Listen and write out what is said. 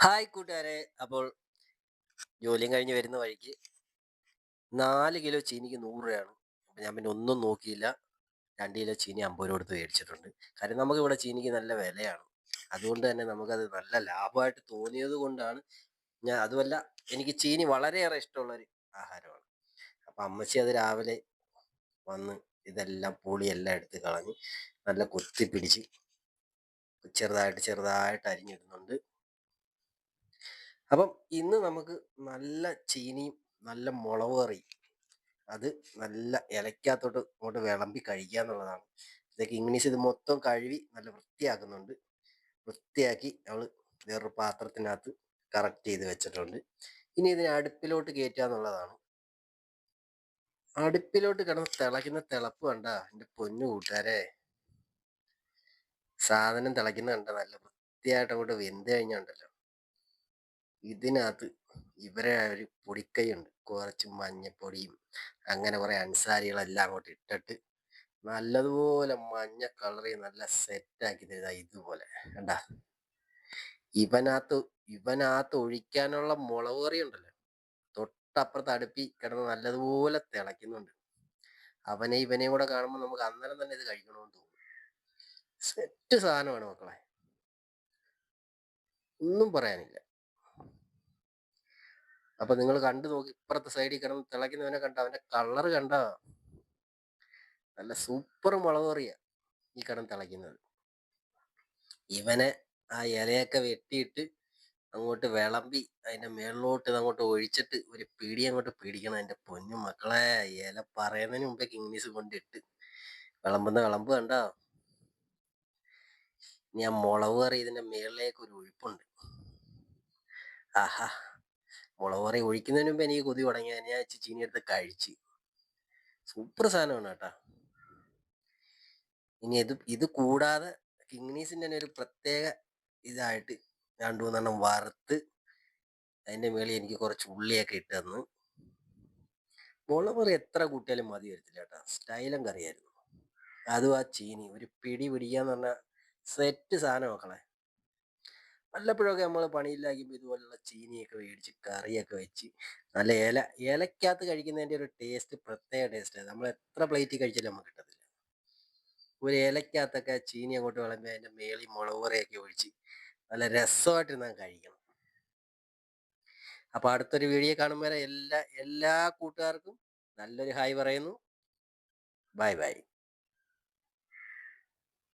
Hi കൂട്ടുകാരെ. അപ്പോൾ ജോലിയും കഴിഞ്ഞ് വരുന്ന വഴിക്ക് 4 കിലോ ചീനിക്ക് 100 രൂപയാണ്. അപ്പോൾ ഞാൻ പിന്നെ ഒന്നും നോക്കിയില്ല. 2 കിലോ ചീനി 50 രൂപ കൊടുത്ത് മേടിച്ചിട്ടുണ്ട്. കാര്യം നമുക്കിവിടെ ചീനിക്ക് നല്ല വിലയാണ്. അതുകൊണ്ട് തന്നെ നമുക്കത് നല്ല ലാഭമായിട്ട് തോന്നിയത് കൊണ്ടാണ് ഞാൻ. അതുമല്ല, എനിക്ക് ചീനി വളരെയേറെ ഇഷ്ടമുള്ളൊരു ആഹാരമാണ്. അപ്പം അമ്മച്ചി അത് രാവിലെ വന്ന് ഇതെല്ലാം പുളിയെല്ലാം എടുത്ത് കളഞ്ഞ് നല്ല കൊത്തി പിടിച്ച് ചെറുതായിട്ട് ചെറുതായിട്ട് അരിഞ്ഞിടുന്നുണ്ട്. അപ്പം ഇന്ന് നമുക്ക് നല്ല ചീനിയും നല്ല മുളക് കറി, അത് നല്ല ഇലക്കകത്തോട്ട് അങ്ങോട്ട് വിളമ്പി കഴിക്കുക എന്നുള്ളതാണ്. ഇതൊക്കെ ഇംഗ്ലീഷ് ഇത് മൊത്തം കഴുകി നല്ല വൃത്തിയാക്കുന്നുണ്ട്. വൃത്തിയാക്കി അവൾ വേറൊരു പാത്രത്തിനകത്ത് കറക്റ്റ് ചെയ്ത് വെച്ചിട്ടുണ്ട്. ഇനി ഇതിനെ അടുപ്പിലോട്ട് കയറ്റുക എന്നുള്ളതാണ്. അടുപ്പിലോട്ട് കിടന്ന് തിളയ്ക്കുന്ന തിളപ്പ് കണ്ട എൻ്റെ പൊന്നു കൂട്ടുകാരെ, സാധനം തിളയ്ക്കുന്ന കണ്ട നല്ല വൃത്തിയായിട്ട് അങ്ങോട്ട് വെന്ത് കഴിഞ്ഞുണ്ടല്ലോ, ഇതിനകത്ത് ഇവരെ ഒരു പൊടിക്കൈയുണ്ട്. കുറച്ച് മഞ്ഞപ്പൊടിയും അങ്ങനെ കുറെ അൻസാരികളെല്ലാം അങ്ങോട്ട് ഇട്ടിട്ട് നല്ലതുപോലെ മഞ്ഞ കളറി നല്ല സെറ്റാക്കി തരുക. ഇതുപോലെ കണ്ട, ഇവനകത്ത് ഇവനകത്ത് ഒഴിക്കാനുള്ള മുളക് കറി ഉണ്ടല്ലോ, തൊട്ടപ്പുറത്ത് അടുപ്പി കിടന്ന് നല്ലതുപോലെ തിളയ്ക്കുന്നുണ്ട്. അവനെ ഇവനെയും കൂടെ കാണുമ്പോൾ നമുക്ക് അന്നേരം തന്നെ ഇത് കഴിക്കണമെന്ന് തോന്നും. സെറ്റ് സാധനമാണ് മക്കളെ, ഒന്നും പറയാനില്ല. അപ്പൊ നിങ്ങൾ കണ്ടു നോക്കി, ഇപ്പുറത്തെ സൈഡിൽ കിടന്ന് തിളയ്ക്കുന്നവനെ കണ്ട, അവന്റെ കളറ് കണ്ട, നല്ല സൂപ്പർ മുളക് കറിയാ ഈ കിടന്ന് തിളയ്ക്കുന്നത്. ഇവനെ ആ ഇലയൊക്കെ വെട്ടിയിട്ട് അങ്ങോട്ട് വിളമ്പി അതിന്റെ മേളിലോട്ട് അങ്ങോട്ട് ഒഴിച്ചിട്ട് ഒരു പിടി അങ്ങോട്ട് പിടിക്കണം. എൻ്റെ പൊന്നു മക്കളെ, ഇല പറയുന്നതിന് മുമ്പേ ഇംഗ്ലീഷ് കൊണ്ടിട്ട് വിളമ്പുന്ന വിളമ്പ് കണ്ടോ. ഇനി ആ മുളക് കറി ഇതിന്റെ മേളിലേക്ക് ഒരു ഒഴിപ്പുണ്ട്. ആഹാ, മുളക് കറി ഒഴിക്കുന്നതിന് മുമ്പ് എനിക്ക് കൊതി തുടങ്ങി. ഞാൻ ചീനി എടുത്ത് കഴിച്ച്. സൂപ്പർ സാധനമാണ് കേട്ടാ. ഇനി ഇത് കൂടാതെ കിങ്നീസിന്റെ തന്നെ ഒരു പ്രത്യേക ഇതായിട്ട് 2-3 വറുത്ത് അതിന്റെ മേളിൽ എനിക്ക് കുറച്ച് ഉള്ളിയൊക്കെ ഇട്ട് തന്ന്. മുളക് കറി എത്ര കൂട്ടിയാലും മതി വരത്തില്ല കേട്ടാ. സ്റ്റൈലം കറിയായിരുന്നു. അതും ആ ചീനി ഒരു പിടി പിടിക്കാന്ന് പറഞ്ഞാൽ സെറ്റ് സാധനം മക്കളെ. വല്ലപ്പോഴൊക്കെ നമ്മൾ പണിയില്ലാക്കുമ്പോൾ ഇതുപോലുള്ള ചീനിയൊക്കെ മേടിച്ച് കറിയൊക്കെ വെച്ച് നല്ല ഇലക്കകത്ത് കഴിക്കുന്നതിൻ്റെ ഒരു ടേസ്റ്റ് പ്രത്യേക ടേസ്റ്റ്. നമ്മൾ എത്ര പ്ലേറ്റ് കഴിച്ചാലും നമുക്ക് കിട്ടത്തില്ല. ഒരു ഇലക്കകത്തൊക്കെ ചീനി അങ്ങോട്ട് വിളമ്പി അതിൻ്റെ മേളിൽ മുളക് കറിയൊക്കെ ഒഴിച്ച് നല്ല രസമായിട്ട് കഴിക്കണം. അപ്പോൾ അടുത്തൊരു വീഡിയോ കാണുമ്പോൾ എല്ലാ കൂട്ടുകാർക്കും നല്ലൊരു ഹായ് പറയുന്നു. Bye bye.